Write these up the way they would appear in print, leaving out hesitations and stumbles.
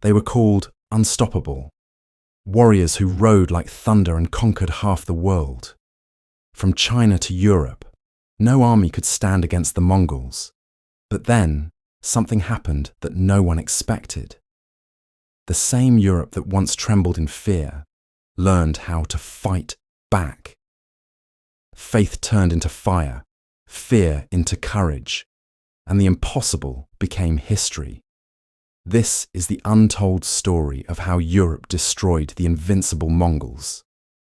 They were called unstoppable, warriors who rode like thunder and conquered half the world. From China to Europe, no army could stand against the Mongols. But then, something happened that no one expected. The same Europe that once trembled in fear learned how to fight back. Faith turned into fire, fear into courage, and the impossible became history. This is the untold story of how Europe destroyed the invincible Mongols,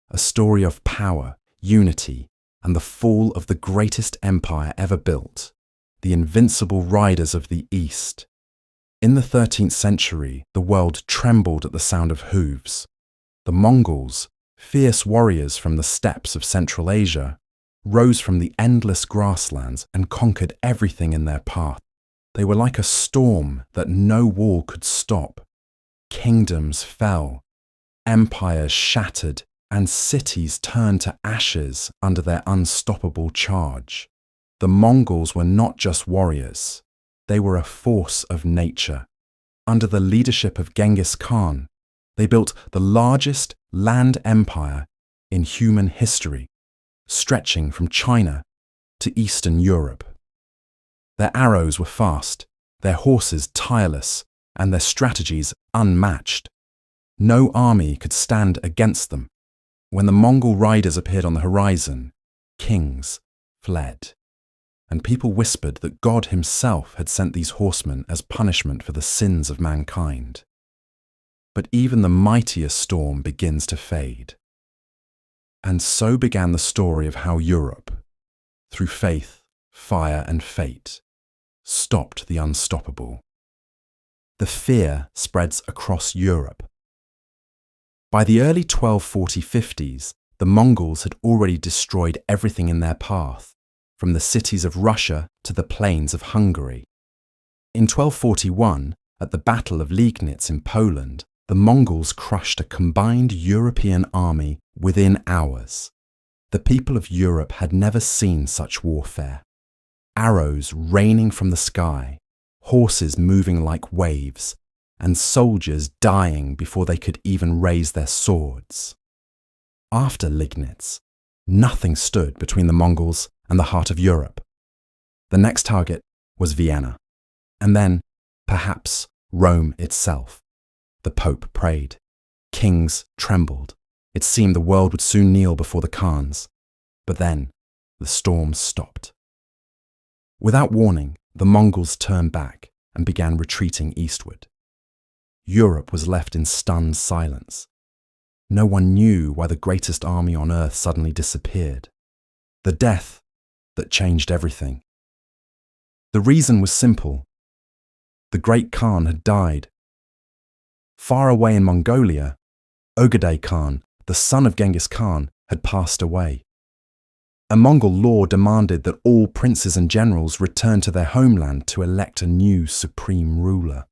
a story of power, unity, and the fall of the greatest empire ever built, the invincible riders of the East. In the 13th century, the world trembled at the sound of hooves. The Mongols, fierce warriors from the steppes of Central Asia, rose from the endless grasslands and conquered everything in their path. They were like a storm that no wall could stop. Kingdoms fell, empires shattered, and cities turned to ashes under their unstoppable charge. The Mongols were not just warriors. They were a force of nature. Under the leadership of Genghis Khan, they built the largest land empire in human history, stretching from China to Eastern Europe. Their arrows were fast, their horses tireless, and their strategies unmatched. No army could stand against them. When the Mongol riders appeared on the horizon, kings fled, and people whispered that God himself had sent these horsemen as punishment for the sins of mankind. But even the mightiest storm begins to fade. And so began the story of how Europe, through faith, fire, and fate, stopped the unstoppable. The fear spreads across Europe. By the early 1240-50s, the Mongols had already destroyed everything in their path, from the cities of Russia to the plains of Hungary. In 1241, at the Battle of Liegnitz in Poland, the Mongols crushed a combined European army within hours. The people of Europe had never seen such warfare. Arrows raining from the sky, horses moving like waves, and soldiers dying before they could even raise their swords. After Liegnitz, nothing stood between the Mongols and the heart of Europe. The next target was Vienna, and then, perhaps, Rome itself. The Pope prayed. Kings trembled. It seemed the world would soon kneel before the Khans. But then, the storm stopped. Without warning, the Mongols turned back and began retreating eastward. Europe was left in stunned silence. No one knew why the greatest army on earth suddenly disappeared. The death that changed everything. The reason was simple. The great Khan had died. Far away in Mongolia, Ugra Khan, the son of Genghis Khan, had passed away. A Mongol law demanded that all princes and generals return to their homeland to elect a new supreme ruler.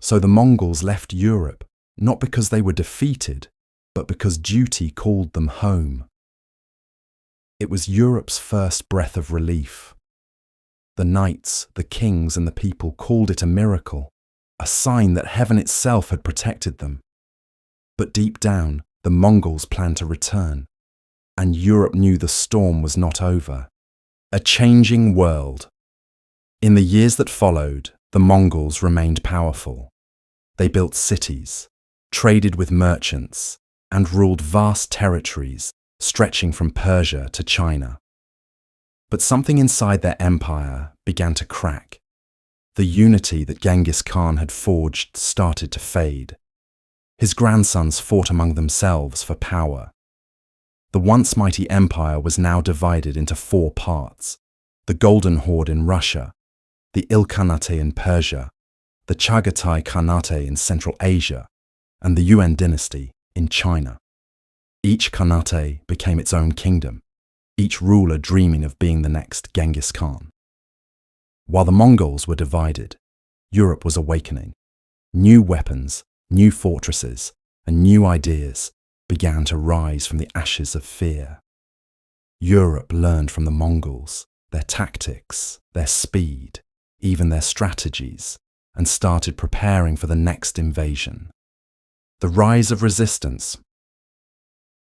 So the Mongols left Europe, not because they were defeated, but because duty called them home. It was Europe's first breath of relief. The knights, the kings, and the people called it a miracle, a sign that heaven itself had protected them. But deep down, the Mongols planned to return, and Europe knew the storm was not over. A changing world. In the years that followed, the Mongols remained powerful. They built cities, traded with merchants, and ruled vast territories stretching from Persia to China. But something inside their empire began to crack. The unity that Genghis Khan had forged started to fade. His grandsons fought among themselves for power. The once mighty empire was now divided into 4 parts: the Golden Horde in Russia, the Ilkhanate in Persia, the Chagatai Khanate in Central Asia, and the Yuan dynasty in China. Each Khanate became its own kingdom, each ruler dreaming of being the next Genghis Khan. While the Mongols were divided, Europe was awakening. New weapons, new fortresses, and new ideas began to rise from the ashes of fear. Europe learned from the Mongols, their tactics, their speed, even their strategies, and started preparing for the next invasion. The rise of resistance.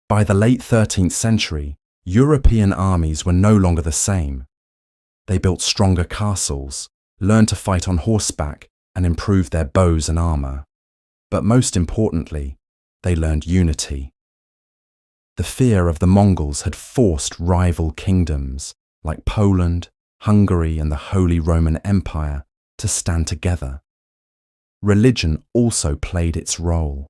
By the late 13th century, European armies were no longer the same. They built stronger castles, learned to fight on horseback, and improved their bows and armor. But most importantly, they learned unity. The fear of the Mongols had forced rival kingdoms like Poland, Hungary, and the Holy Roman Empire to stand together. Religion also played its role.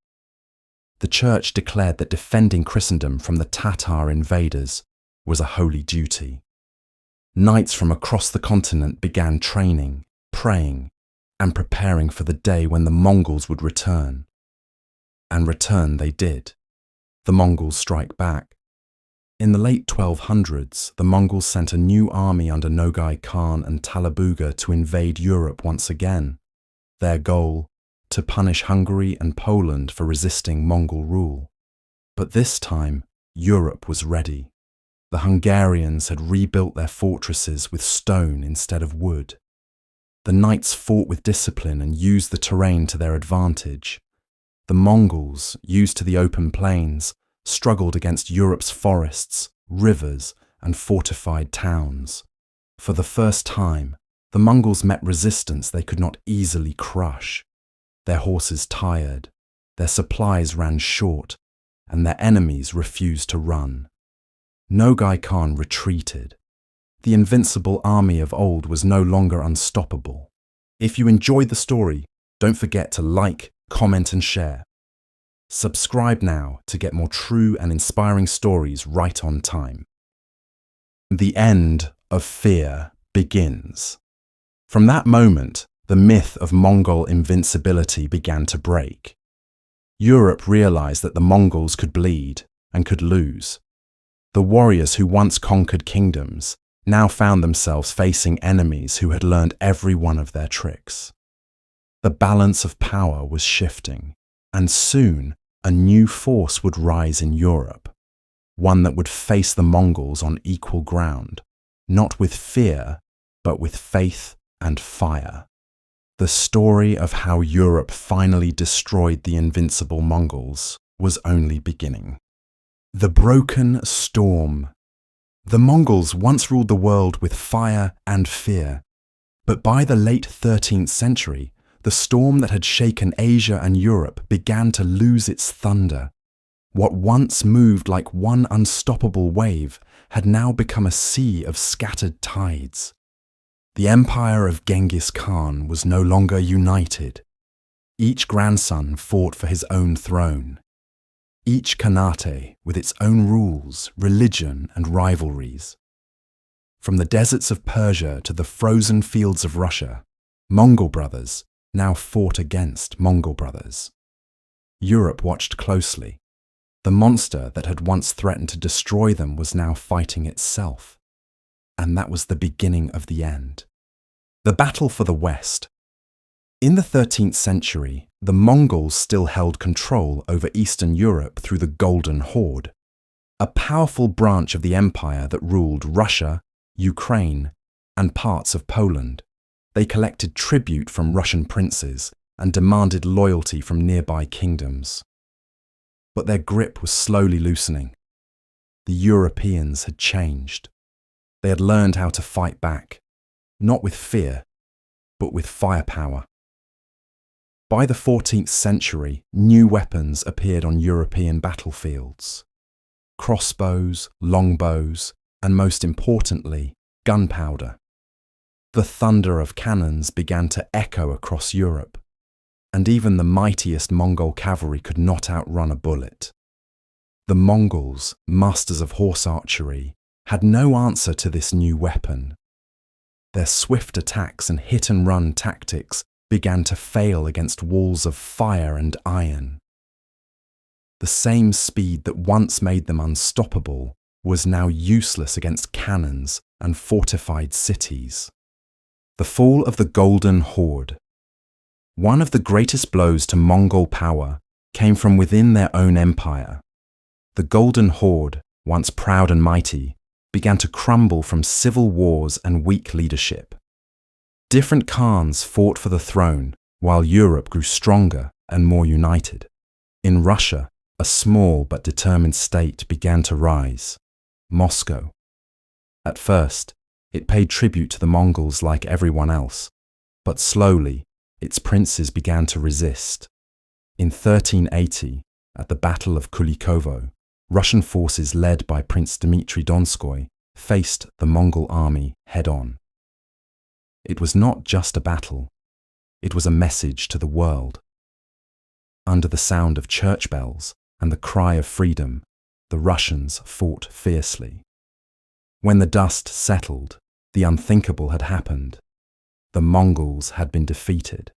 The Church declared that defending Christendom from the Tatar invaders was a holy duty. Knights from across the continent began training, praying, and preparing for the day when the Mongols would return. And return they did. The Mongols strike back. In the late 1200s, the Mongols sent a new army under Genghis Khan and Talabuga to invade Europe once again. Their goal, to punish Hungary and Poland for resisting Mongol rule. But this time, Europe was ready. The Hungarians had rebuilt their fortresses with stone instead of wood. The knights fought with discipline and used the terrain to their advantage. The Mongols, used to the open plains, struggled against Europe's forests, rivers, and fortified towns. For the first time, the Mongols met resistance they could not easily crush. Their horses tired, their supplies ran short, and their enemies refused to run. Genghis Khan retreated. The invincible army of old was no longer unstoppable. If you enjoyed the story, don't forget to like, comment, and share. Subscribe now to get more true and inspiring stories right on time. The end of fear begins. From that moment, the myth of Mongol invincibility began to break. Europe realized that the Mongols could bleed and could lose. The warriors who once conquered kingdoms now found themselves facing enemies who had learned every one of their tricks. The balance of power was shifting, and soon a new force would rise in Europe, one that would face the Mongols on equal ground, not with fear, but with faith and fire. The story of how Europe finally destroyed the invincible Mongols was only beginning. The Broken Storm. The Mongols once ruled the world with fire and fear, but by the late 13th century, the storm that had shaken Asia and Europe began to lose its thunder. What once moved like one unstoppable wave had now become a sea of scattered tides. The empire of Genghis Khan was no longer united. Each grandson fought for his own throne. Each Khanate with its own rules, religion, and rivalries. From the deserts of Persia to the frozen fields of Russia, Mongol brothers now fought against Mongol brothers. Europe watched closely. The monster that had once threatened to destroy them was now fighting itself. And that was the beginning of the end. The battle for the West. In the 13th century, the Mongols still held control over Eastern Europe through the Golden Horde, a powerful branch of the empire that ruled Russia, Ukraine, and parts of Poland. They collected tribute from Russian princes and demanded loyalty from nearby kingdoms. But their grip was slowly loosening. The Europeans had changed. They had learned how to fight back, not with fear, but with firepower. By the 14th century, new weapons appeared on European battlefields. Crossbows, longbows, and most importantly, gunpowder. The thunder of cannons began to echo across Europe, and even the mightiest Mongol cavalry could not outrun a bullet. The Mongols, masters of horse archery, had no answer to this new weapon. Their swift attacks and hit-and-run tactics began to fail against walls of fire and iron. The same speed that once made them unstoppable was now useless against cannons and fortified cities. The fall of the Golden Horde. One of the greatest blows to Mongol power came from within their own empire. The Golden Horde, once proud and mighty, began to crumble from civil wars and weak leadership. Different Khans fought for the throne, while Europe grew stronger and more united. In Russia, a small but determined state began to rise, Moscow. At first, it paid tribute to the Mongols like everyone else, but slowly, its princes began to resist. In 1380, at the Battle of Kulikovo, Russian forces led by Prince Dmitry Donskoy faced the Mongol army head-on. It was not just a battle, it was a message to the world. Under the sound of church bells and the cry of freedom, the Russians fought fiercely. When the dust settled, the unthinkable had happened. The Mongols had been defeated.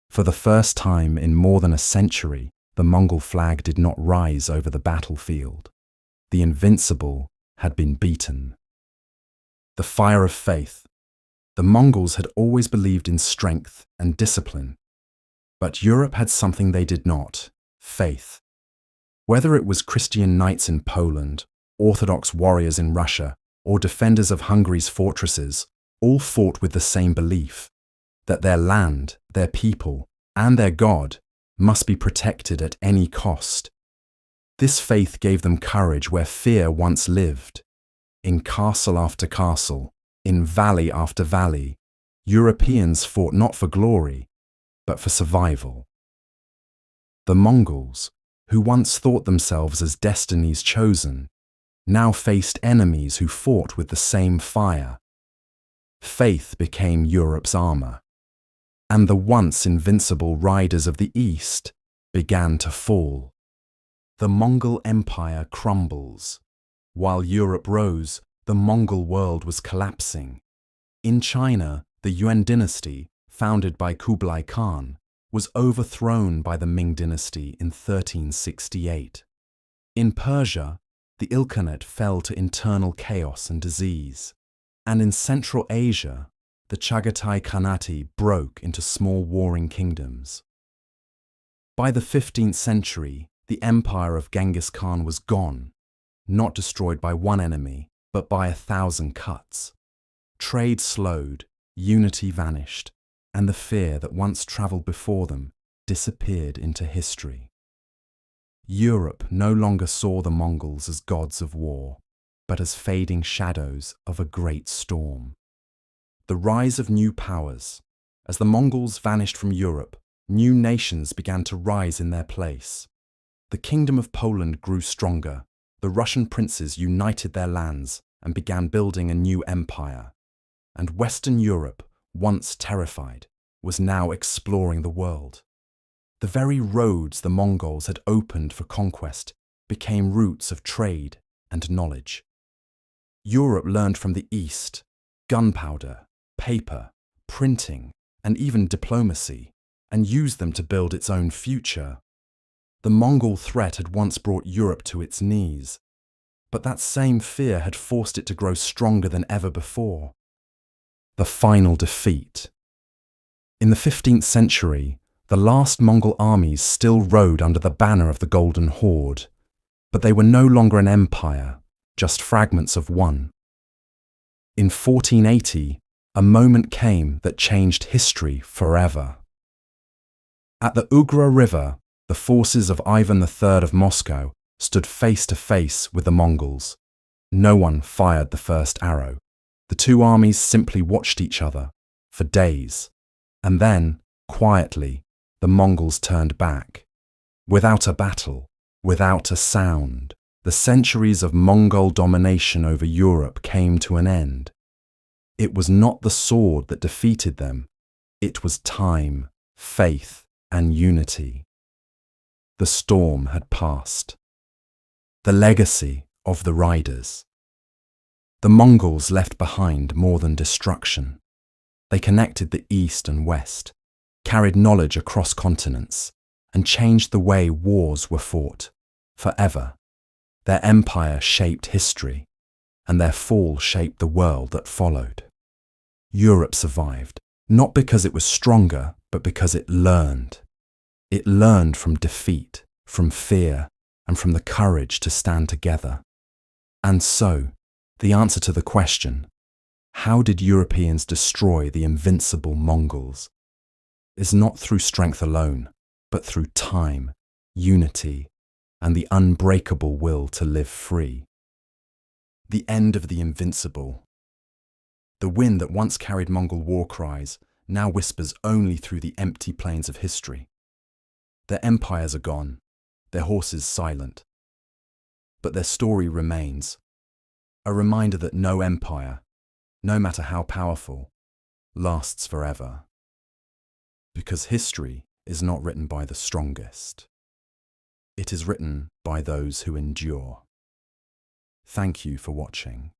For the first time in more than a century, the Mongol flag did not rise over the battlefield. The Invincible had been beaten. The fire of faith. The Mongols had always believed in strength and discipline. But Europe had something they did not: faith. Whether it was Christian knights in Poland, Orthodox warriors in Russia, or defenders of Hungary's fortresses, all fought with the same belief: that their land, their people, and their God must be protected at any cost. This faith gave them courage where fear once lived. In castle after castle, in valley after valley, Europeans fought not for glory, but for survival. The Mongols, who once thought themselves as destiny's chosen, now faced enemies who fought with the same fire. Faith became Europe's armor, and the once invincible riders of the East began to fall. The Mongol Empire crumbles. While Europe rose, the Mongol world was collapsing. In China, the Yuan dynasty, founded by Kublai Khan, was overthrown by the Ming dynasty in 1368. In Persia, the Ilkhanate fell to internal chaos and disease. And in Central Asia, the Chagatai Khanate broke into small warring kingdoms. By the 15th century, the empire of Genghis Khan was gone, not destroyed by one enemy, but by 1,000 cuts. Trade slowed, unity vanished, and the fear that once travelled before them disappeared into history. Europe no longer saw the Mongols as gods of war, but as fading shadows of a great storm. The rise of new powers. As the Mongols vanished from Europe, new nations began to rise in their place. The Kingdom of Poland grew stronger. The Russian princes united their lands and began building a new empire. And Western Europe, once terrified, was now exploring the world. The very roads the Mongols had opened for conquest became routes of trade and knowledge. Europe learned from the East gunpowder, paper, printing, and even diplomacy, and used them to build its own future. The Mongol threat had once brought Europe to its knees, but that same fear had forced it to grow stronger than ever before. The final defeat. In the 15th century, the last Mongol armies still rode under the banner of the Golden Horde, but they were no longer an empire, just fragments of one. In 1480, a moment came that changed history forever. At the Ugra River, the forces of Ivan III of Moscow stood face to face with the Mongols. No one fired the first arrow. The two armies simply watched each other for days, and then, quietly, the Mongols turned back. Without a battle, without a sound, the centuries of Mongol domination over Europe came to an end. It was not the sword that defeated them, it was time, faith, and unity. The storm had passed. The legacy of the riders. The Mongols left behind more than destruction. They connected the East and West, carried knowledge across continents, and changed the way wars were fought forever. Their empire shaped history, and their fall shaped the world that followed. Europe survived, not because it was stronger, but because it learned. It learned from defeat, from fear, and from the courage to stand together. And so, the answer to the question, how did Europeans destroy the invincible Mongols, is not through strength alone, but through time, unity, and the unbreakable will to live free. The end of the Invincible. The wind that once carried Mongol war cries now whispers only through the empty plains of history. Their empires are gone, their horses silent. But their story remains, a reminder that no empire, no matter how powerful, lasts forever. Because history is not written by the strongest. It is written by those who endure. Thank you for watching.